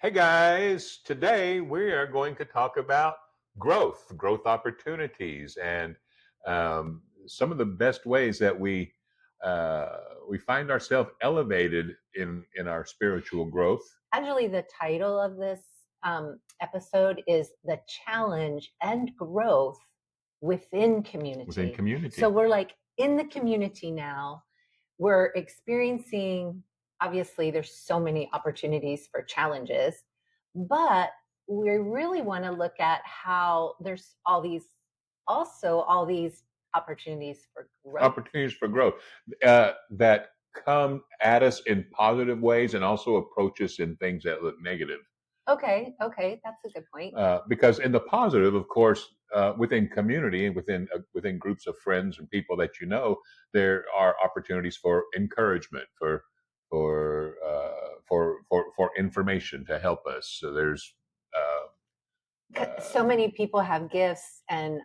Hey guys, today we are going to talk about growth opportunities, and some of the best ways that we find ourselves elevated in our spiritual growth Actually, the title of this episode is The Challenge and Growth Within within Community. So community. we're like in the community now. We're experiencing, obviously, there's so many opportunities for challenges, but we really want to look at how there's all these opportunities for growth. Opportunities for growth that come at us in positive ways and also approach us in things that look negative. Okay, that's a good point. Because in the positive, of course, within community and within groups of friends and people that you know, there are opportunities for encouragement, for information to help us. So there's So uh, many people have gifts and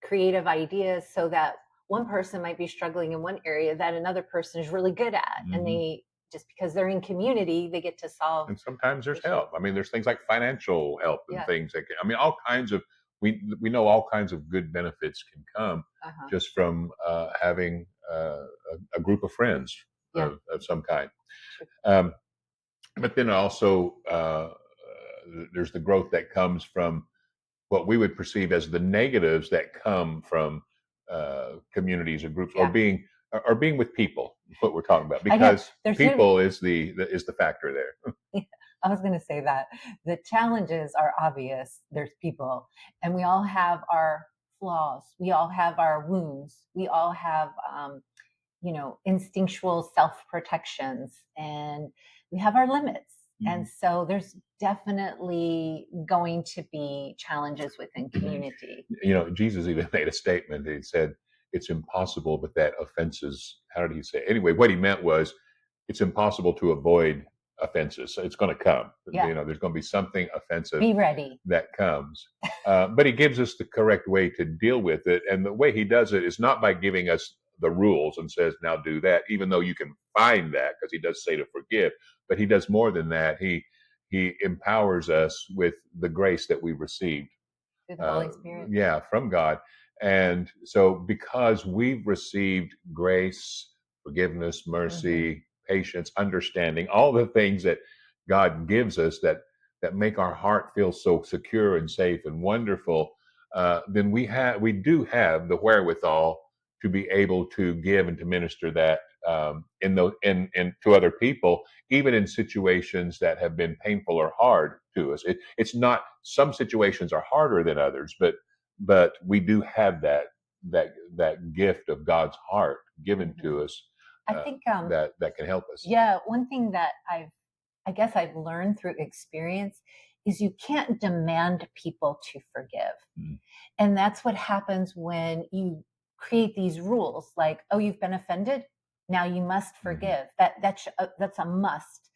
creative ideas, so that one person might be struggling in one area that another person is really good at, and mhm. they just because they're in community they get to solve And sometimes there's issues. help. I mean, there's things like financial help and Yeah. things I mean, all kinds of we know all kinds of good benefits can come Uh-huh. just from having a group of friends Yeah. of some kind. True. Um, but then also, there's the growth that comes from what we would perceive as the negatives that come from communities or groups, Yeah. or being with people. Is what we're talking about, I know because there's gonna people is the factor there. be I was going to say that the challenges are obvious. There's people, and we all have our flaws, we all have our wounds, we all have instinctual self protections, and we have our limits. And Mhm. so there's definitely going to be challenges within community. Jesus even made a statement. He said, "It's impossible, but that offenses." How did he say? Anyway, what he meant was, it's impossible to avoid offenses. So it's going to come. Yeah. There's going to be something offensive Be ready. that comes. But he gives us the correct way to deal with it. And the way he does it is not by giving us the rules and says, now do that, even though you can find that, because he does say to forgive. But he does more than that. He empowers us with the grace that we received, Through the uh, Holy Spirit. yeah, from God. And so, because we've received grace, forgiveness, Hmm. mercy, patience, understanding, all the things that God gives us that make our heart feel so secure and safe and wonderful, then we do have the wherewithal to be able to give and to minister that, in to other people, even in situations that have been painful or hard to us. It's not, some situations are harder than others, but we do have that gift of God's heart given Hmm. to us, I think, that can help us. yeah, one thing that I guess I've learned through experience is you can't demand people to forgive. Mm. And that's what happens when you create these rules like, oh, you've been offended, now you must Mhm. forgive. That's a must.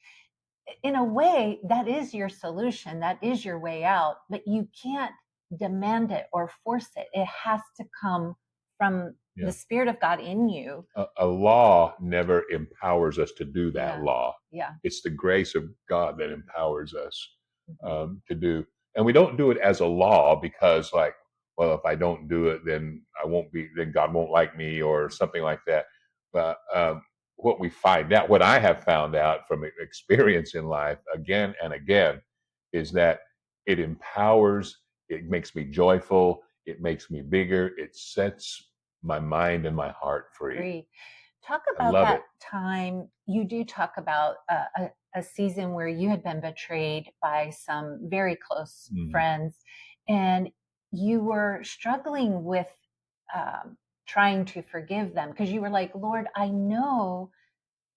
In a way, that is your solution, that is your way out, but you can't demand it or force it. It has to come from the Yeah. spirit of God in you. A law never empowers us to do that Yeah. law. Yeah. It's the grace of God that empowers us, Hmm. to do. And we don't do it as a law because, like, well, if I don't do it, then God won't like me or something like that. But what I have found out from experience in life again and again, is that it empowers, it makes me joyful, it makes me bigger, it sets my mind and my heart free. Agree. Talk I about love that it. time. You do talk about a season where you had been betrayed by some very close Mhm. friends, and you were struggling with um, trying to forgive them because you were like, Lord, I know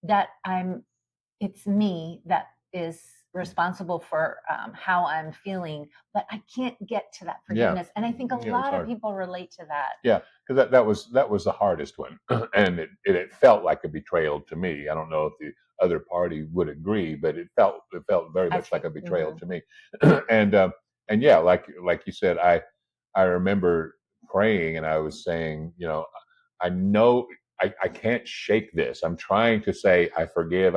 that it's me that is responsible for how I'm feeling, but I can't get to that Yeah. forgiveness. And I think a Yeah, it was lot of hard. people relate to that. Yeah, because that was the hardest one, and it felt like a betrayal to me. I don't know if the other party would agree, but it felt very I much like feel, a betrayal mhm. to me. and and yeah, like you said, I remember praying, and I was saying, I know I can't shake this. I'm trying to say I forgive,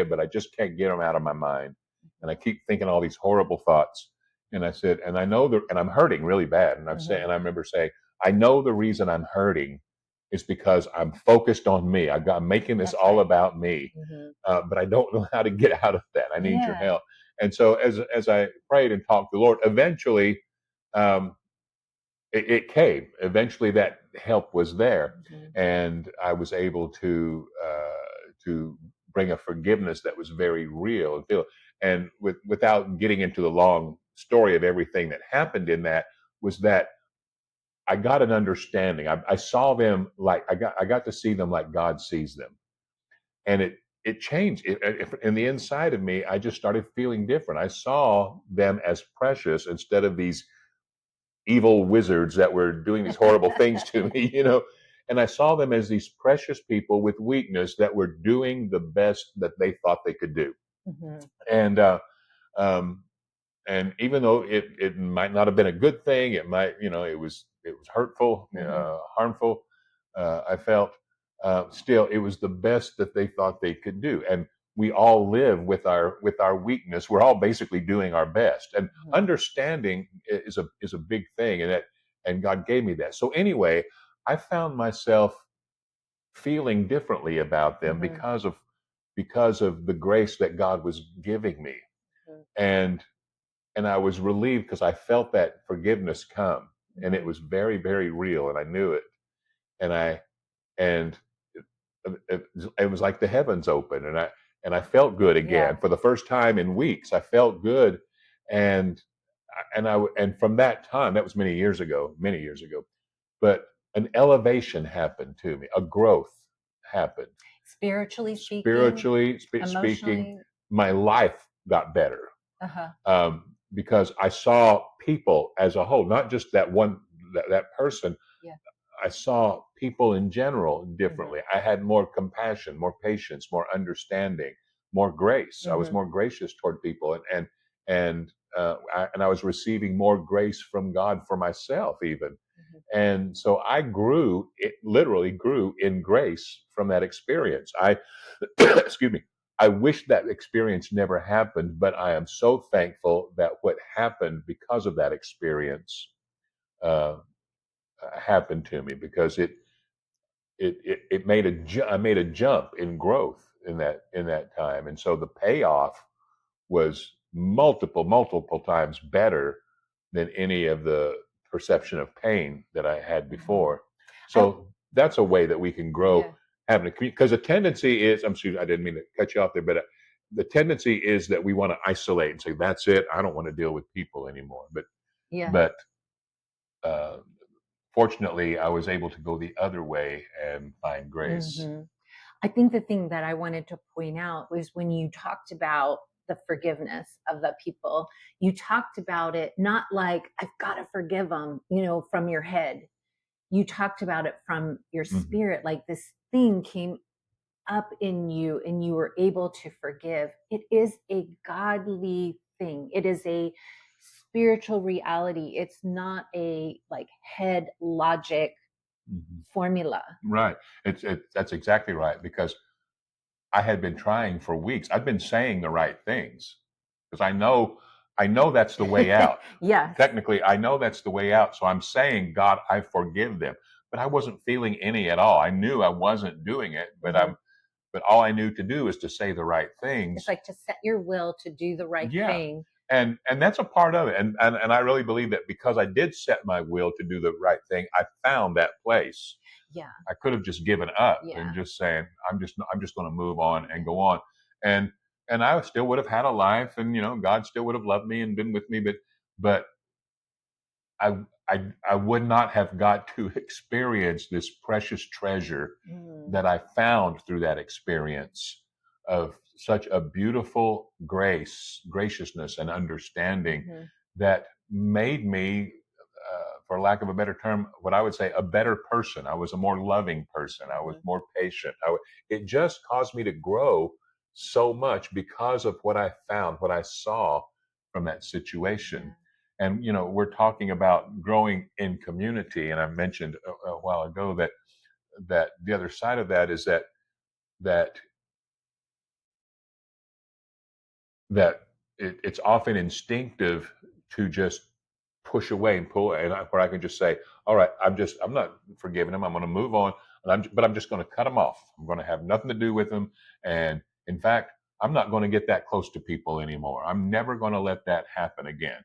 but I just can't get them out of my mind. and I keep thinking all these horrible thoughts. And I said, and I know and I'm hurting really bad. And Mhm. and I remember saying, I know the reason I'm hurting is because I'm focused on me. I'm making this That's all right. about me, Mhm. but I don't know how to get out of that. I need your Yeah. help. And so as I prayed and talked to the Lord, eventually um, it came. Eventually, that help was there, Mhm. and I was able to bring a forgiveness that was very real and feel. And without getting into the long story of everything that happened in that, was that I got an understanding. I saw them like I got to see them like God sees them, and it changed. In the inside of me, I just started feeling different. I saw them as precious instead of these evil wizards that were doing these horrible things to me, you know. And I saw them as these precious people with weakness that were doing the best that they thought they could do. Mhm. And um, and even though it might not have been a good thing, it might, you know, it was hurtful, Mhm. harmful. I felt still it was the best that they thought they could do, and we all live with our weakness. We're all basically doing our best, and Mhm. understanding is a big thing, and God gave me that. So anyway, I found myself feeling differently about them Mhm. because of the grace that God was giving me, Mhm. and I was relieved because I felt that forgiveness come, and it Mhm. was very, very real, and I knew it, and and it was like the heavens opened, and I felt good Yeah. again for the first time in weeks. I felt good, and and from that time, that was many years ago, but an elevation happened to me, a growth happened Spiritually speaking, spiritually speaking. emotionally. My life got better Uh-huh. because I saw people as a whole, not just that person. Yeah. I saw people in general Mhm. differently. I had more compassion, more patience, more understanding, more grace. I was Mhm. more gracious toward people, and I was receiving more grace from God for myself, even. Mhm. And so I grew. It literally grew in grace from that experience. I excuse me. I wish that experience never happened, but I am so thankful that what happened because of that experience uh, happened to me because it made I made a jump in growth in that time, and so the payoff was multiple times better than any of the perception of pain that I had Mhm. before. I So that's a way that we can grow Yeah. having a because the tendency is I'm sorry, I didn't mean to cut you off there, but the tendency is that we want to isolate and say that's it. I don't want to deal with people anymore. Yeah. But uh, fortunately, I was able to go the other way and find grace. Mhm. I think the thing that I wanted to point out was when you talked about the forgiveness of the people, you talked about it not like, I've got to forgive them, from your head. You talked about it from your Mhm. spirit, like this thing came up in you and you were able to forgive. It is a godly thing, it is a spiritual reality. It's not a like head logic Mhm. formula. Right. That's exactly right because I had been trying for weeks. I've been saying the right things because I know that's the way out. Yes. Technically, I know that's the way out. So I'm saying, God, I forgive them. But I wasn't feeling any at all. I knew I wasn't doing it, Mhm. but all I knew to do is to say the right It's things. like to set your will to do the right Yeah. thing. And that's a part of it. And I really believe that because I did set my will to do the right thing, I found that place. Yeah. I could have just given up and Yeah. just saying, I'm just going to move on and Yeah. go on. And I still would have had a life, and God still would have loved me and been with me, but I would not have got to experience this precious treasure Mm. that I found through that experience of such a beautiful graciousness, and understanding Mhm. that made me, for lack of a better term, what I would say a better person. I was a more loving person. I was Mhm. more patient. It just caused me to grow so much because of what I found, what I saw from that situation. Yeah. And we're talking about growing in community, and I mentioned a while ago that the other side of that is that it's often instinctive to just push away and pull, where I can just say, "All right, I'm not forgiving him. I'm going to move on, but I'm just going to cut him off. I'm going to have nothing to do with him, and in fact, I'm not going to get that close to people anymore. I'm never going to let that happen again."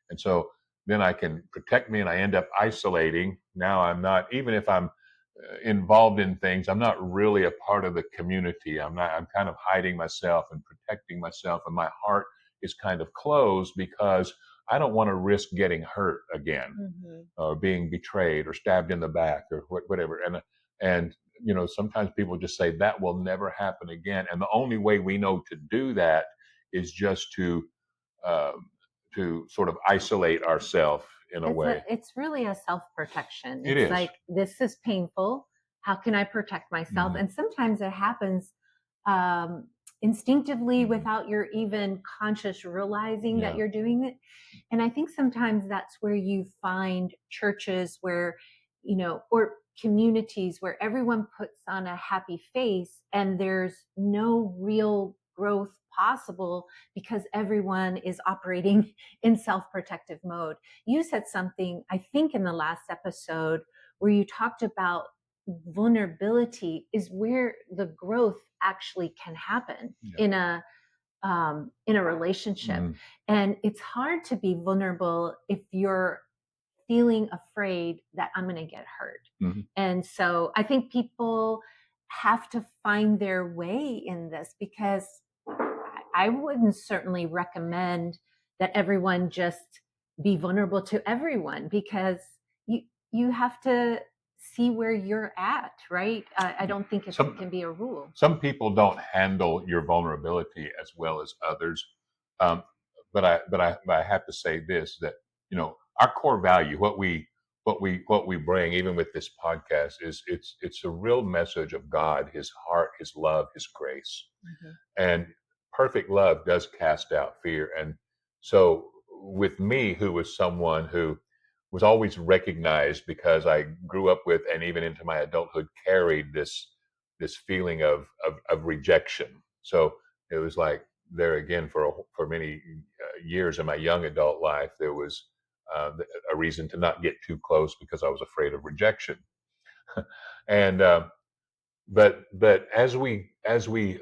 And so then I can protect me, and I end up isolating. Now I'm not, even if I'm involved in things, I'm not really a part of the community. I'm kind of hiding myself and protecting myself, and my heart is kind of closed because I don't want to risk getting hurt again, Mhm. or being betrayed or stabbed in the back or whatever. And sometimes people just say that will never happen again. And the only way we know to do that is just um, to sort of isolate ourselves in a way. It's really a self-protection. It It's is. like, this is painful. How can I protect myself? Hmm. And sometimes it happens um, instinctively Hmm. without your even conscious realizing that Yeah. you're doing it. And I think sometimes that's where you find churches where, or communities where everyone puts on a happy face and there's no real growth possible because everyone is operating in self-protective mode. You said something, I think, in the last episode where you talked about vulnerability is where the growth actually can happen Yeah. in a relationship. Mm. And it's hard to be vulnerable if you're feeling afraid that I'm going to get hurt. Hmm. And so I think people have to find their way in this, because I wouldn't certainly recommend that everyone just be vulnerable to everyone, because you you have to see where you're at, right? I don't think it Some can be a rule. some people don't handle your vulnerability as well as others. Um, but I have to say this, that our core value, what we bring, even with this podcast, is it's a real message of God, His heart, His love, His grace. Mhm. And perfect love does cast out fear. And so with me, who was someone who was always recognized, because I grew up with, and even into my adulthood carried this feeling of rejection. So it was like, there again, for many years in my young adult life, there was a reason to not get too close because I was afraid of rejection. And but as we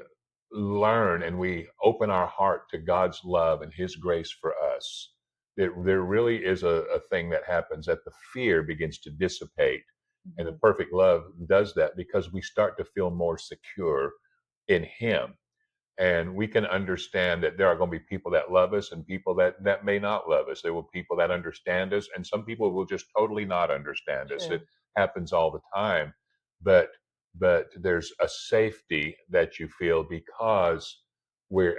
learn and we open our heart to God's love and His grace for us, there really is a thing that happens, that the fear begins to dissipate. And the Mhm. perfect love does that because we start to feel more secure in Him. And we can understand that there are going to be people that love us and people that may not love us. There will be people that understand us, and some people will just totally not understand us. It True. happens all the time. But but there's a safety that you feel, because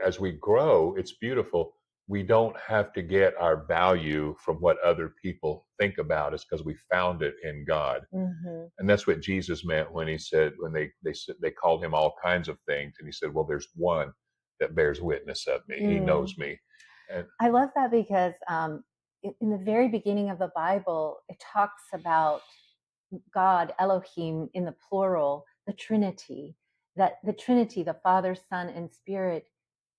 as we grow, it's beautiful. We don't have to get our value from what other people think about us, because we found it in God. Mhm. And that's what Jesus meant when He said, when they called Him all kinds of things, and He said, "Well, there's one that bears witness of me. He knows Mm. me." And I love that, because in the very beginning of the Bible, it talks about God, Elohim, in the plural, the Trinity, that the Trinity, the Father, Son, and Spirit,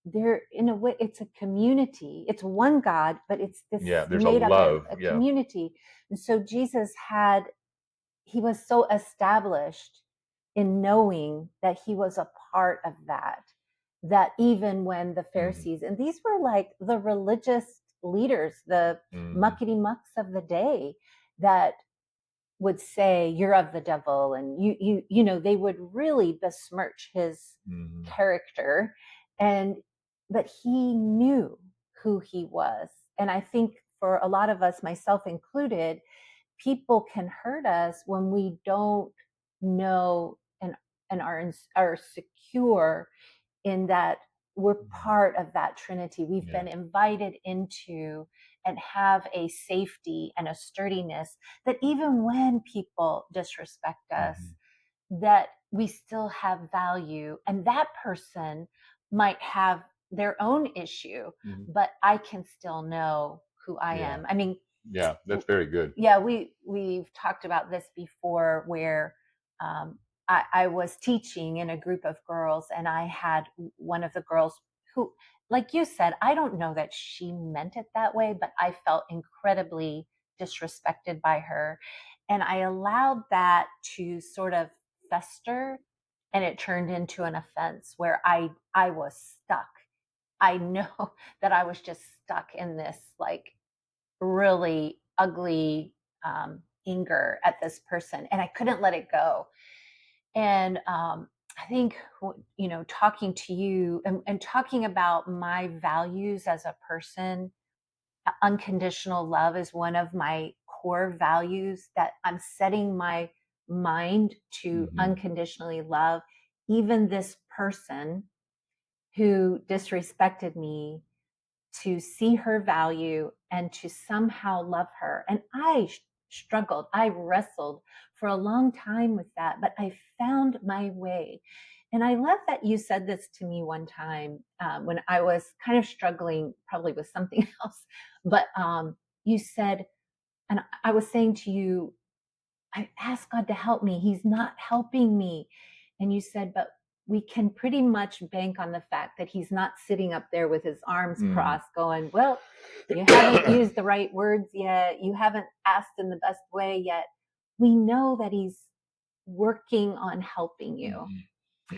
they're, in a way, it's a community. It's one God, but it's this yeah, there's a made up of love. a Yeah. community. And so he was so established in knowing that he was a part of that, that even when the Hmm. Pharisees, and these were like the religious leaders, the Hmm. muckety mucks of the day, that would say you're of the devil, and they would really besmirch his Hmm. character. And but he knew who he was. And I think for a lot of us, myself included, people can hurt us when we don't know, and are secure in that we're part of that Trinity. We've Yeah. been invited into, and have a safety and a sturdiness, that even when people disrespect us, Hmm. that we still have value, and that person might have their own issue, Hmm. but I can still know who I Yeah. am. I mean, Yeah. That's very good. yeah, we've talked about this before, where um, I was teaching in a group of girls, and I had one of the girls who like you said, I don't know that she meant it that way, but I felt incredibly disrespected by her. And I allowed that to sort of fester, and it turned into an offense where I was stuck. I know that I was just stuck in this like really ugly anger at this person, and I couldn't let it go. And I think, talking to you and talking about my values as a person, unconditional love is one of my core values, that I'm setting my mind to Hmm. unconditionally love even this person who disrespected me, to see her value and to somehow love her. And I struggled, I wrestled for a long time with that, but I found my way. And I love that you said this to me one time, when I was kind of struggling, probably with something else. But you said, and I was saying to you, I asked God to help me. He's not helping me. And you said, but we can pretty much bank on the fact that he's not sitting up there with his arms Hmm. crossed going, well, you haven't used the right words yet. You haven't asked in the best way yet. We know that he's working on helping you.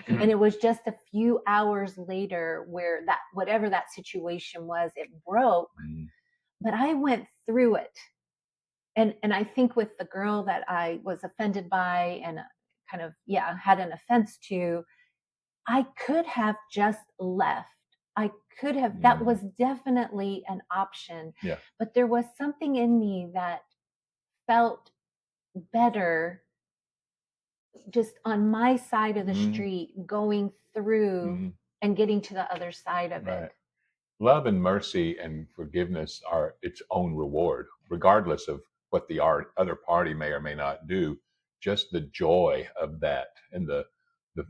And it was just a few hours later where that, whatever that situation was, it broke. But I went through it, and I think with the girl that I was offended by and kind of, yeah, had an offense to, I could have just left. I could have, that was Hmm. definitely an option, Yeah. but there was something in me that felt better just on my side of the Hmm. street, going through Hmm. and getting to the other side of it. Right. Love and mercy and forgiveness are its own reward, regardless of what the other party may or may not do. Just the joy of that and the the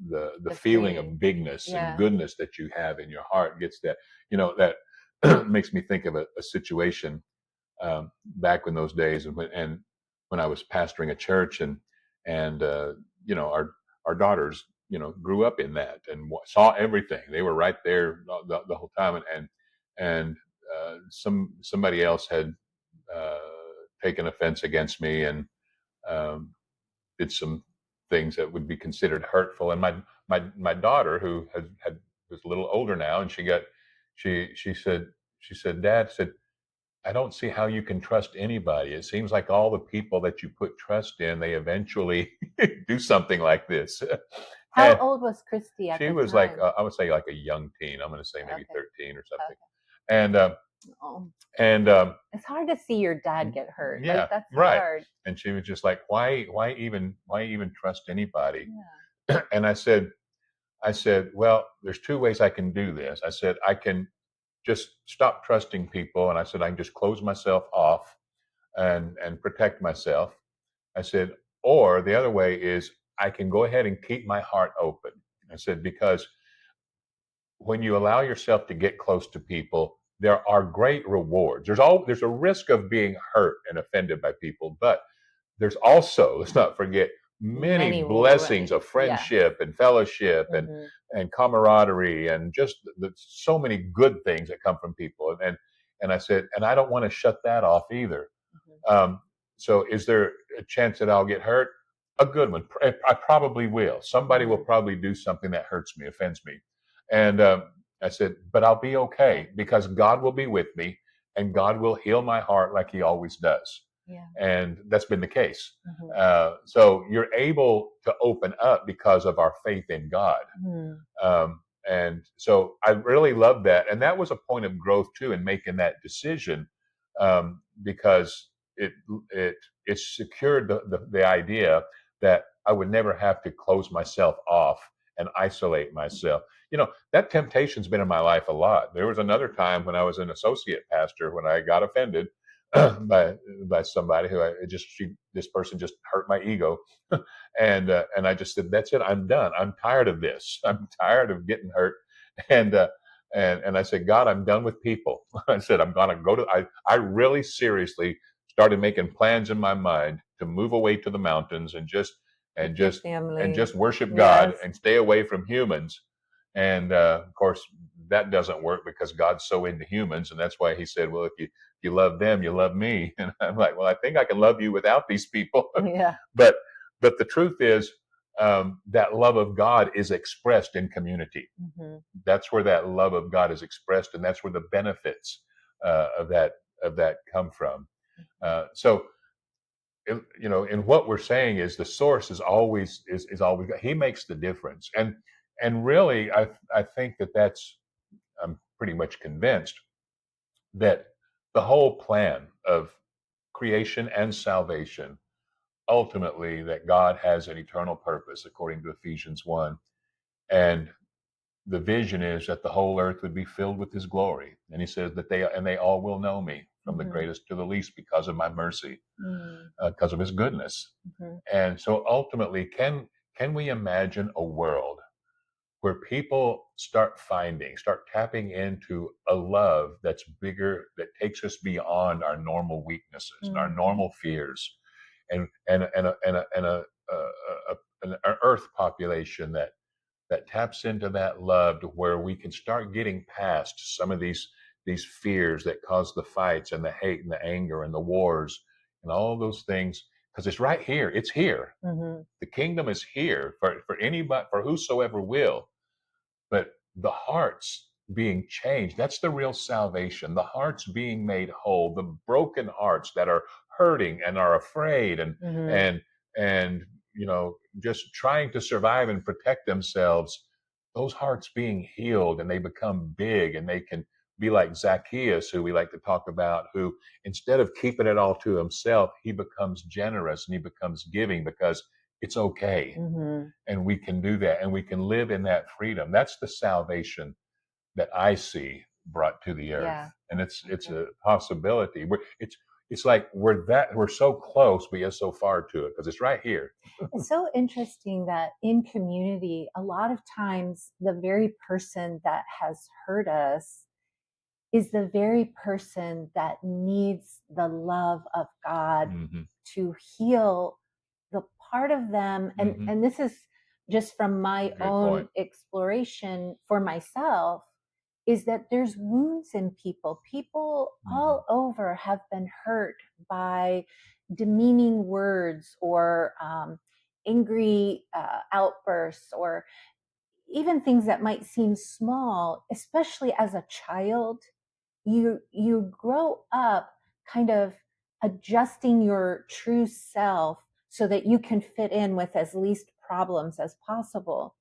the The feeling of freeing. bigness and Yeah. goodness that you have in your heart gets that. That makes me think of a situation back in those days, and when I was pastoring a church, and our daughters grew up in that and saw everything. They were right there the whole time, and somebody else had uh, taken offense against me and um, did some things that would be considered hurtful. And my daughter, who had was a little older now, and she said, Dad said, I don't see how you can trust anybody. It seems like all the people that you put trust in, they eventually do something like this. How And old was Christy at she the was like, time? I would say like a young teen. I'm going to say maybe Okay. 13 or something. Okay. And Oh, and it's hard to see your dad get hurt. Like, yeah, that's right. hard. And she was just like, why even trust anybody? Yeah. And I said, well, there's two ways I can do this. I said, I can just stop trusting people, and I said I can just close myself off and protect myself. I said, or the other way is I can go ahead and keep my heart open. I said, because when you allow yourself to get close to people, there are great rewards. There's a risk of being hurt and offended by people, but there's also, let's not forget, many Many, blessings of yes. friendship and fellowship Hmm. and camaraderie and just so many good things that come from people. And I said, and I don't want to shut that off either. Hmm. Um, so is there a chance that I'll get hurt? A good one. I probably will. Somebody will Hmm. probably do something that hurts me, offends me. And I said, but I'll be Yeah. okay because God will be with me and God will heal my heart like he always does. Yeah. And that's been the case. Hmm. So you're able to open up because of our faith in God. Hmm. And so I really love that. And that was a point of growth too in making that decision, because it it it secured the idea that I would never have to close myself off and isolate myself. That temptation's been in my life a lot. There was another time when I was an associate pastor when I got offended by somebody who this person just hurt my ego, and I just said, "That's it. I'm done. I'm tired of this. I'm tired of getting hurt." And and I said, "God, I'm done with people." I said, "I'm gonna go to." I really seriously started making plans in my mind to move away to the mountains and just With and your just and family. just worship God Yes. and stay away from humans. And of course, that doesn't work because God's so into humans, and that's why He said, "Well, if you love them, you love me." And I'm like, "Well, I think I can love you without these people." Yeah. but but the truth is, that love of God is expressed in community. Hmm. That's where that love of God is expressed, and that's where the benefits of that come from. So in what we're saying is the source is always God. He makes the difference, and really, I think that's I'm pretty much convinced that the whole plan of creation and salvation, ultimately, that God has an eternal purpose according to Ephesians 1, and the vision is that the whole earth would be filled with His glory. And He says that they all will know me, from the Hmm. greatest to the least, because of my mercy, Hmm. because of His goodness. Hmm. And so ultimately, can we imagine a world where people start tapping into a love that's bigger, that takes us beyond our normal weaknesses and our Hmm. normal fears, and an Earth population that taps into that love, to where we can start getting past some of these fears that cause the fights and the hate and the anger and the wars and all those things, because it's right here. It's here. Hmm. The kingdom is here for anybody, for whosoever will. But the hearts being changed, that's the real salvation. The hearts being made whole, the broken hearts that are hurting and are afraid Hmm. and and just trying to survive and protect themselves, those hearts being healed, and they become big, and they can be like Zacchaeus, who we like to talk about, who, instead of keeping it all to himself, he becomes generous and he becomes giving because it's okay, Hmm. and we can do that, and we can live in that freedom. That's the salvation that I see brought to the earth, Yeah. and it's Okay. a possibility. It's like we're so close, but yet so far to it, because it's right here. It's so interesting that in community, a lot of times the very person that has hurt us is the very person that needs the love of God Hmm. to heal the part of them. and Hmm. and this is just from my Good own point. exploration for myself, is that there's wounds in people Hmm. all over have been hurt by demeaning words, or angry outbursts, or even things that might seem small, especially as a child. You grow up kind of adjusting your true self so that you can fit in with as least problems as possible.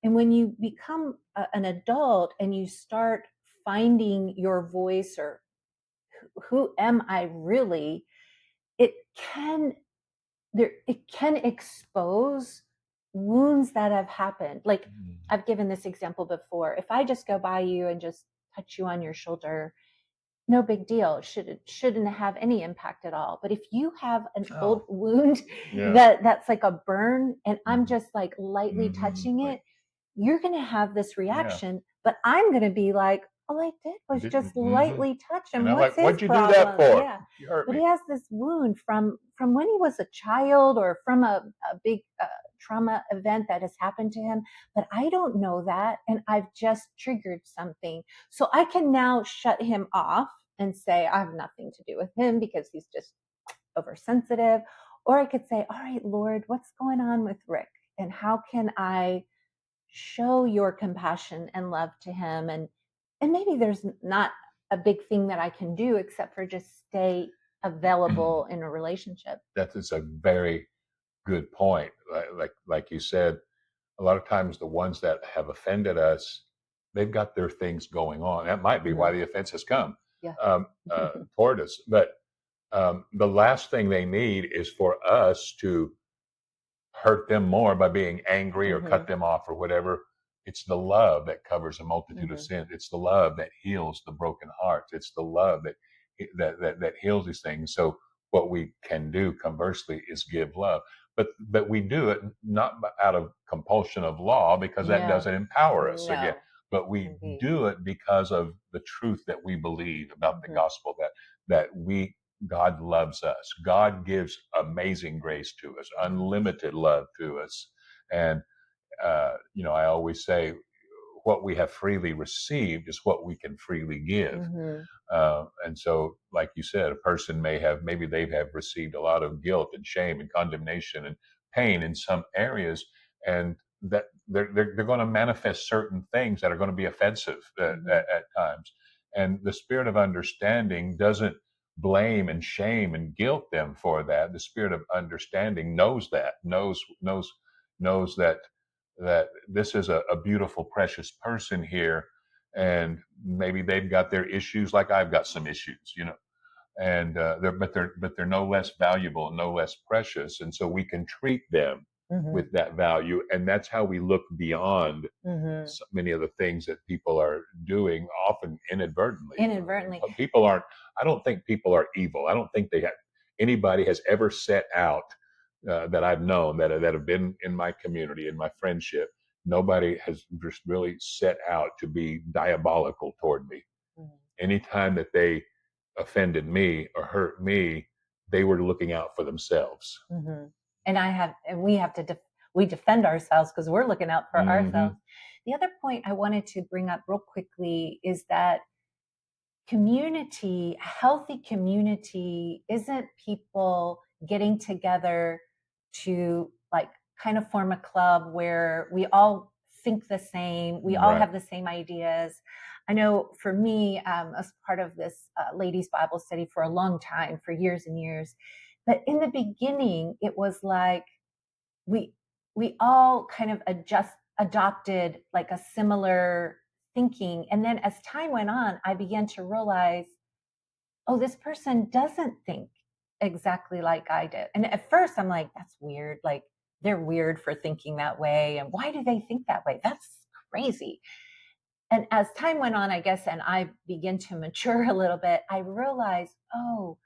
And when you become an adult and you start finding your voice, or who am I really, it can it can expose wounds that have happened. Like, Hmm. I've given this example before. If I just go by you and just touch you on your shoulder, no big deal. Shouldn't have any impact at all. But if you have an old Oh, wound yeah. that's like a burn, and I'm Hmm. just like lightly Hmm. touching Like, it, you're going to have this yeah. reaction. But I'm going to be like, all I did was just Hmm. lightly touch him. And I'm What's like, his "What'd you do that problem? for? Yeah. You hurt But he me." has this wound from when he was a child, or from a big trauma event that has happened to him. But I don't know that. And I've just triggered something. So I can now shut him off and say, I have nothing to do with him because he's just oversensitive. Or I could say, all right, Lord, what's going on with Rick? And how can I show your compassion and love to him? And maybe there's not a big thing that I can do except for just stay available in a relationship. That is a very good point. Like you said, a lot of times the ones that have offended us, they've got their things going on. That might be why Mhm. the offense has come Yeah. toward us. But the last thing they need is for us to hurt them more by being angry or cut Hmm. them off or whatever. It's the love that covers a multitude of Hmm. sins. It's the love that heals the broken hearts. It's the love that heals these things. So what we can do, conversely, is give love. But we do it not out of compulsion of law, because that Yeah. doesn't empower us again. No, But we indeed. do it because of the truth that we believe about the Hmm. gospel, that we God loves us. God gives amazing grace to us, unlimited love to us. And I always say, what we have freely received is what we can freely give. Mm-hmm. And so, like you said, a person maybe they have received a lot of guilt and shame and condemnation and pain in some areas, and that they're going to manifest certain things that are going to be offensive Mm-hmm. at times. And the spirit of understanding doesn't blame and shame and guilt them for that. The spirit of understanding knows that this is a beautiful, precious person here, and maybe they've got their issues like I've got some issues, and they're no less valuable, no less precious, and so we can treat them Mm-hmm. with that value, and that's how we look beyond Mm-hmm. so many of the things that people are doing, often inadvertently. Inadvertently. People aren't. I don't think people are evil. I don't think anybody has ever set out that I've known that have been in my community, in my friendship. Nobody has just really set out to be diabolical toward me. Mm-hmm. Anytime that they offended me or hurt me, they were looking out for themselves. Mm-hmm. And we have to we defend ourselves because we're looking out for Hmm. ourselves. The other point I wanted to bring up real quickly is that community, a healthy community, isn't people getting together to like kind of form a club where we all think the same, we all Right. have the same ideas. I know for me, as part of this ladies' Bible study for a long time, for years and years, but in the beginning, it was like we we all kind of adopted like a similar thinking, and then as time went on, I began to realize, oh, this person doesn't think exactly like I did. And at first I'm like, that's weird, like they're weird for thinking that way, and why do they think that way? That's crazy. And as time went on, I guess, and I began to mature a little bit, I realized, oh,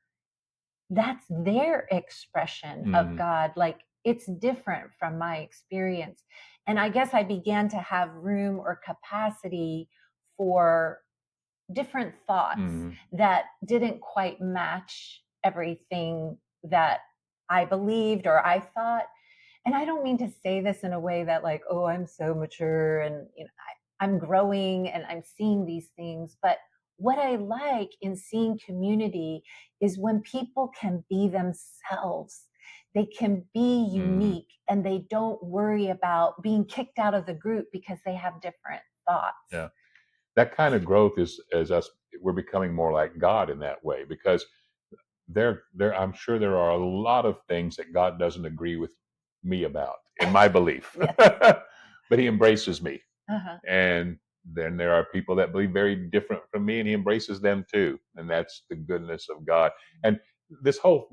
that's their expression of Hmm. God. Like it's different from my experience. And I guess I began to have room or capacity for different thoughts Hmm. that didn't quite match everything that I believed or I thought. And I don't mean to say this in a way that like, oh, I'm so mature and I'm growing and I'm seeing these things. But what I like in seeing community is when people can be themselves. They can be Hmm. unique and they don't worry about being kicked out of the group because they have different thoughts. Yeah. That kind of growth is us. We're becoming more like God in that way, because there I'm sure there are a lot of things that God doesn't agree with me about in my belief. Yes. But he embraces me. Uh-huh. And then there are people that believe very different from me, and he embraces them too. And that's the goodness of God. And this whole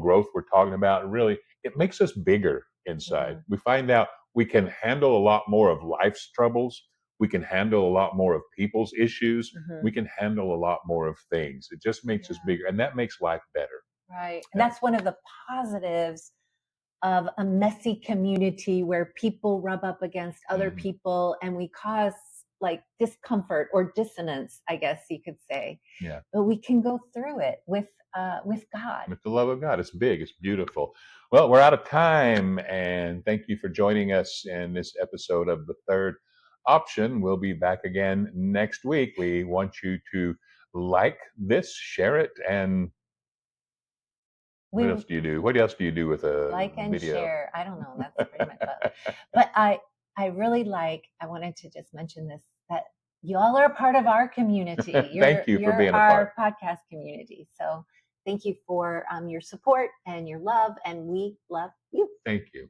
growth we're talking about, really, it makes us bigger inside. Mhm. We find out we can handle a lot more of life's troubles. We can handle a lot more of people's issues. We Mhm. can handle a lot more of things. It just makes us Yeah. bigger, and that makes life better. Right. And Yeah. that's one of the positives of a messy community where people rub up against other Mhm. people and we cause like discomfort or dissonance, I guess you could say. Yeah. But we can go through it with God. With the love of God. It's big, it's beautiful. Well, we're out of time, and thank you for joining us in this episode of The Third Option. We'll be back again next week. We want you to like this, share it, and what We else do you do? What else do you do with a like and video? share. I don't know. That's pretty much it. But I really like. I wanted to just mention this, that y'all are a part of our community. Thank you for You're being a part. our podcast community. So thank you for your support and your love, and we love you. Thank you.